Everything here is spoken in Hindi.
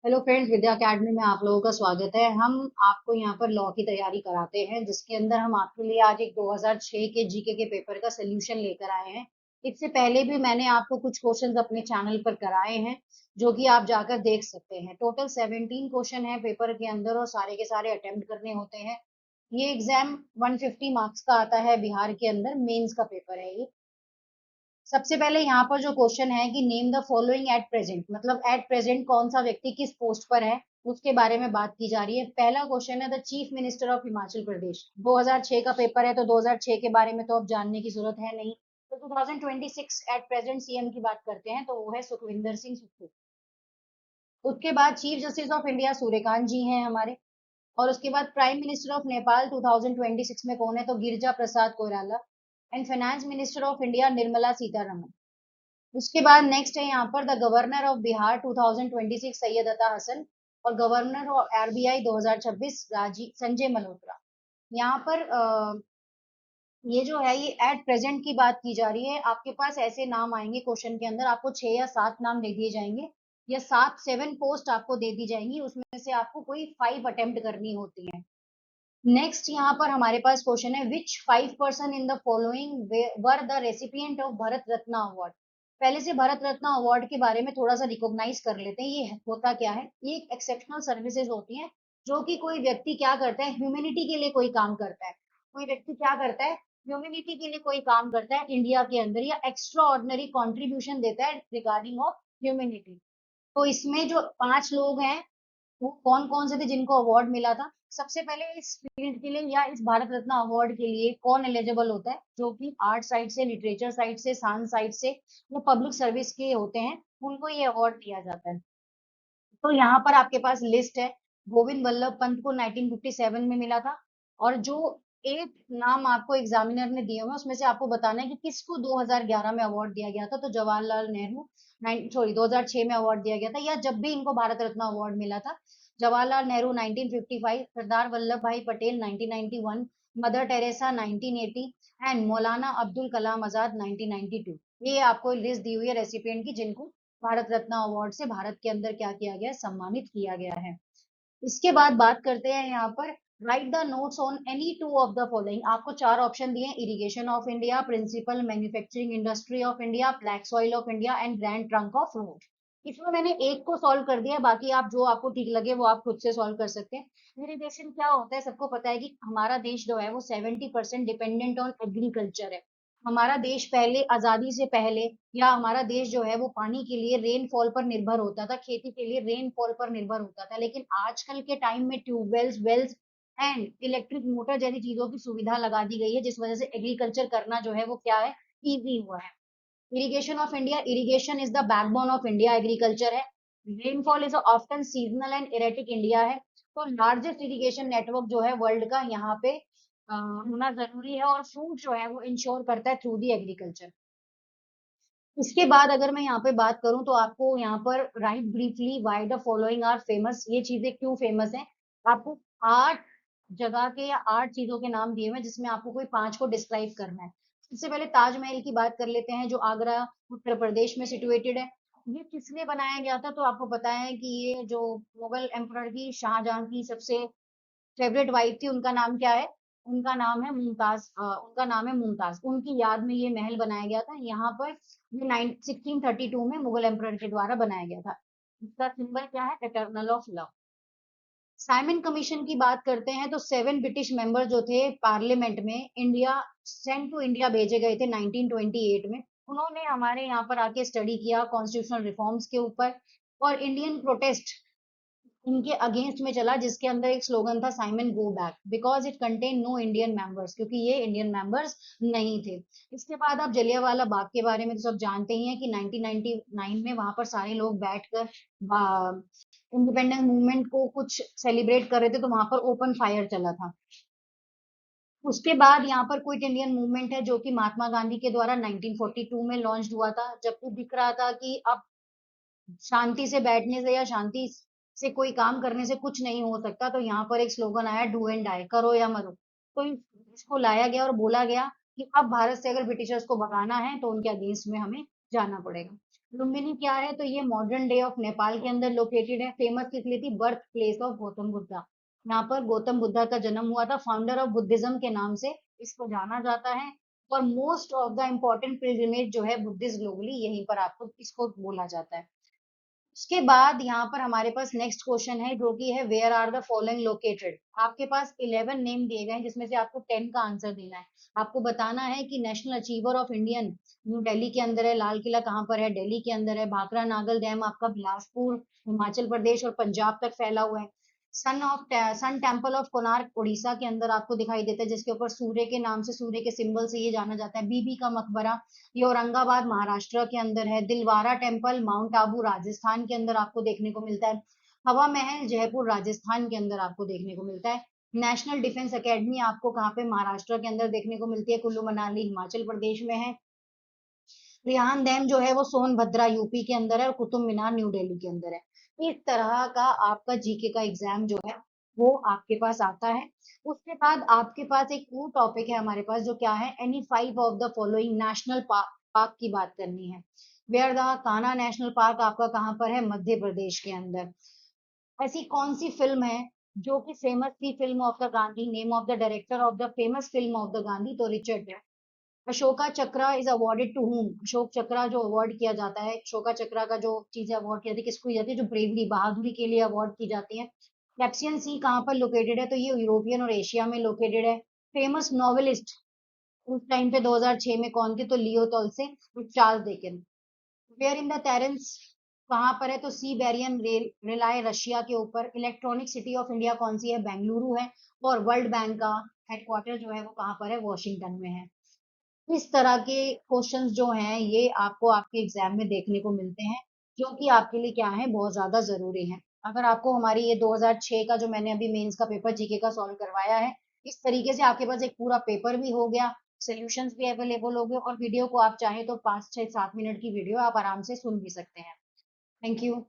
हेलो फ्रेंड्स, विद्या अकेडमी में आप लोगों का स्वागत है। हम आपको यहाँ पर लॉ की तैयारी कराते हैं, जिसके अंदर हम आपके लिए आज एक 2006 के जीके के पेपर का सोल्यूशन लेकर आए हैं। इससे पहले भी मैंने आपको कुछ क्वेश्चंस अपने चैनल पर कराए हैं, जो कि आप जाकर देख सकते हैं। टोटल 17 क्वेश्चन है पेपर के अंदर और सारे के सारे अटेम्प्ट करने होते हैं। ये एग्जाम 150 मार्क्स का आता है। बिहार के अंदर मेंस का पेपर है ये। सबसे पहले यहाँ पर जो क्वेश्चन है कि name the following at present, मतलब एट प्रेजेंट कौन सा व्यक्ति किस पोस्ट पर है, उसके बारे में बात की जा रही है। पहला क्वेश्चन है the chief minister of Himachal Pradesh. 2006 का पेपर है तो 2006 के बारे में तो अब जानने की जरूरत है नहीं। तो 2026 एट प्रेजेंट सीएम की बात करते हैं तो वो है सुखविंदर सिंह सुक्खू। उसके बाद chief justice of India Suryakant ji हैं हमारे। और उसके बाद प्राइम मिनिस्टर ऑफ नेपाल 2026 में कौन है, तो Girija Prasad Koirala. And finance minister of India Nirmala Sitharaman. उसके बाद नेक्स्ट है यहाँ पर the governor of Bihar 2026 Syed Ata Hasan. और governor of RBI 2026 Rajeev Sanjay Malhotra. यहाँ पर ये जो है ये एट प्रेजेंट की बात की जा रही है। आपके पास ऐसे नाम आएंगे क्वेश्चन के अंदर, आपको 6 या 7 नाम दे दिए जाएंगे, या 7 7 पोस्ट आपको दे दी जाएंगी, उसमें से आपको कोई 5 अटेम्प्ट करनी होती है। नेक्स्ट यहाँ पर हमारे पास क्वेश्चन है विच 5 person in the following were the recipient of Bharat Ratna award. पहले से भारत रत्न अवार्ड के बारे में थोड़ा सा रिकॉग्नाइज कर लेते हैं। ये होता क्या है, ये एक एक्सेप्शनल सर्विसेज होती हैं, जो कि कोई व्यक्ति क्या करता है, ह्यूमैनिटी के लिए कोई काम करता है। कोई व्यक्ति क्या करता है, ह्यूमैनिटी के लिए कोई काम करता है इंडिया के अंदर, या एक्स्ट्रा ऑर्डिनरी कॉन्ट्रीब्यूशन देता है रिगार्डिंग ऑफ ह्यूमैनिटी। तो इसमें जो 5 लोग हैं वो कौन कौन से थे जिनको अवार्ड मिला था। सबसे पहले इस फील्ड के लिए या इस भारत रत्न अवार्ड के लिए कौन एलिजिबल होता है, जो कि आर्ट साइड से, लिटरेचर साइड से, साइंस साइड से, या पब्लिक सर्विस के होते हैं, उनको ये अवार्ड दिया जाता है। तो यहाँ पर आपके पास लिस्ट है। गोविंद वल्लभ पंत को 1957 में मिला था। और जो 8 नाम आपको एग्जामिनर ने दिए हुए उसमें से आपको बताना है कि किसको 2011 में अवार्ड दिया गया था। तो जवाहरलाल नेहरू 2006 में अवार्ड दिया गया था, या जब भी इनको भारत रत्न अवार्ड मिला था। जवाहरलाल नेहरू 1955, सरदार वल्लभ भाई पटेल 1991, मदर टेरेसा 1980 एंड मौलाना अब्दुल कलाम आजाद 1992। ये आपको लिस्ट दी हुई है रेसिपिएंट की, जिनको भारत रत्न अवार्ड से भारत के अंदर क्या किया गया है, सम्मानित किया गया है। इसके बाद बात करते हैं यहाँ पर write the notes on any two of the following. आपको 4 ऑप्शन दिए, irrigation of India, principal manufacturing industry of India, black soil of India and grand trunk of road. इसमें मैंने एक को सॉल्व कर दिया है, बाकी आप जो आपको ठीक लगे वो आप खुद से सॉल्व कर सकते हैं। इरिगेशन क्या होता है, सबको पता है कि हमारा देश जो है वो 70% डिपेंडेंट ऑन एग्रीकल्चर है। हमारा देश पहले, आजादी से पहले, या हमारा देश जो है वो पानी के लिए रेनफॉल पर निर्भर होता था, खेती के लिए रेनफॉल पर निर्भर होता था। लेकिन आजकल के टाइम में tubewells, wells and electric motor जैसी चीजों की सुविधा लगा दी गई है, जिस वजह से एग्रीकल्चर करना जो है वो क्या है, इजी हुआ है। Irrigation of India, irrigation is the backbone of India, agriculture है। Rainfall is often seasonal and erratic India है। तो लार्जेस्ट इरिगेशन नेटवर्क जो है वर्ल्ड का यहाँ पे होना जरूरी है, और फूड जो है वो इंश्योर करता है थ्रू दी एग्रीकल्चर। इसके बाद अगर मैं यहाँ पे बात करूं तो आपको यहाँ पर write briefly why the following are famous, ये चीजें क्यों फेमस हैं। आपको 8 जगह के या 8 चीजों के नाम दिए हुए हैं, जिसमें आपको कोई 5 को डिस्क्राइब करना है। सबसे पहले ताजमहल की बात कर लेते हैं, जो आगरा उत्तर प्रदेश में सिचुएटेड है। ये किसने बनाया गया था, तो आपको पता है कि ये जो मुगल एम्परर की, शाहजहां की सबसे फेवरेट वाइफ थी, उनका नाम क्या है, उनका नाम है मुमताज। उनका नाम है मुमताज, उनकी याद में ये महल बनाया गया था यहाँ पर। ये 1632 में मुगल एम्परर के द्वारा बनाया गया था। इसका सिंबल क्या है, eternal of love. Simon commission की बात करते हैं तो 7 ब्रिटिश मेंबर जो थे पार्लियामेंट में, इंडिया सेंट टू इंडिया भेजे गए थे 1928 में। उन्होंने हमारे यहाँ पर आके स्टडी किया कॉन्स्टिट्यूशनल रिफॉर्म्स के ऊपर। और इंडियन प्रोटेस्ट इनके अगेंस्ट में चला, जिसके अंदर एक स्लोगन था Simon go back, because it contain no Indian members, क्योंकि ये इंडियन मेंबर्स नहीं थे। इसके बाद आप जलियांवाला बाग के बारे में तो सब जानते ही हैं कि 1999 में वहां पर सारे लोग बैठकर इंडिपेंडेंस मूवमेंट को कुछ सेलिब्रेट कर रहे थे, तो वहां पर ओपन फायर चला था। उसके बाद यहाँ पर क्विट इंडियन मूवमेंट है, जो कि महात्मा गांधी के द्वारा 1942 में लॉन्च हुआ था, जबकि दिख रहा था कि अब शांति से बैठने से या शांति से कोई काम करने से कुछ नहीं हो सकता। तो यहाँ पर एक स्लोगन आया, डू एंड डाई, करो या मरो। तो इसको लाया गया और बोला गया कि अब भारत से अगर ब्रिटिशर्स को भगाना है तो उनके अगेंस्ट में हमें जाना पड़ेगा। लुम्बिनी क्या है? तो ये मॉडर्न डे ऑफ नेपाल के अंदर लोकेटेड है। फेमस किस लिए थी? Birth place of Gautam Buddha. यहाँ पर गौतम बुद्धा का जन्म हुआ था, फाउंडर ऑफ बुद्धिज्म के नाम से इसको जाना जाता है। और most of the important pilgrimage जो है बुद्धिस्ट ग्लोबली, यहीं पर आपको इसको बोला जाता है। उसके बाद यहाँ पर हमारे पास नेक्स्ट क्वेश्चन है जो कि है where are the following located. आपके पास 11 नेम दिए गए हैं जिसमें से आपको 10 का आंसर देना है। आपको बताना है कि national achiever of Indian new Delhi के अंदर है, लाल किला कहाँ पर है? दिल्ली के अंदर है। भाखड़ा नागल डैम आपका बिलासपुर हिमाचल प्रदेश और पंजाब तक फैला हुआ है। Sun temple of Konark Orissa के अंदर आपको दिखाई देता है, जिसके ऊपर सूर्य के नाम से, सूर्य के सिंबल से ये जाना जाता है। बीबी का मकबरा ये औरंगाबाद महाराष्ट्र के अंदर है। दिलवारा टेम्पल माउंट आबू राजस्थान के अंदर आपको देखने को मिलता है। हवा महल जयपुर राजस्थान के अंदर आपको देखने को मिलता है। नेशनल डिफेंस एकेडमी आपको कहाँ पे? महाराष्ट्र के अंदर देखने को मिलती है। कुल्लू मनाली हिमाचल प्रदेश में है। रिहान डैम जो है वो सोनभद्रा यूपी के अंदर है और कुतुब मीनार न्यू दिल्ली के अंदर है। इस तरह का आपका जीके का एग्जाम जो है वो आपके पास आता है। उसके बाद आपके पास एक और टॉपिक है हमारे पास जो क्या है? Any 5 of the following national park की बात करनी है। Where the Kanha national park आपका कहाँ पर है? मध्य प्रदेश के अंदर। ऐसी कौन सी फिल्म है जो कि फेमस थी? Film of the Gandhi. Name of the director of the famous film of the Gandhi, तो रिचर्ड है। Ashoka Chakra is awarded to whom? Ashok Chakra जो अवार्ड किया जाता है, अशोका चक्रा का जो चीजें अवार्ड किया जाती है किसको की जाती है? जो ब्रेवरी बहादुरी के लिए अवार्ड की जाती है। कैप्सियन सी कहाँ पर लोकेटेड है? तो ये यूरोपियन और एशिया में लोकेटेड है। फेमस नॉवेलिस्ट उस टाइम पे 2006 में कौन थे? तो लियो टॉल्स्टॉय और Charles Dickens. Where in the Terence कहाँ पर है? तो सी बेरियन रिलाय रशिया के ऊपर। इलेक्ट्रॉनिक सिटी ऑफ इंडिया कौन सी है? बेंगलुरु है। और वर्ल्ड बैंक का हेडक्वार्टर जो है वो कहाँ पर है? वॉशिंगटन में है। इस तरह के क्वेश्चंस जो हैं ये आपको आपके एग्जाम में देखने को मिलते हैं, जो कि आपके लिए क्या है? बहुत ज्यादा जरूरी है। अगर आपको हमारी ये 2006 का जो मैंने अभी मेंस का पेपर जीके का सॉल्व करवाया है, इस तरीके से आपके पास एक पूरा पेपर भी हो गया, सॉल्यूशंस भी अवेलेबल हो गए, और वीडियो को आप चाहे तो 5 6 7 मिनट की वीडियो आप आराम से सुन भी सकते हैं। Thank you.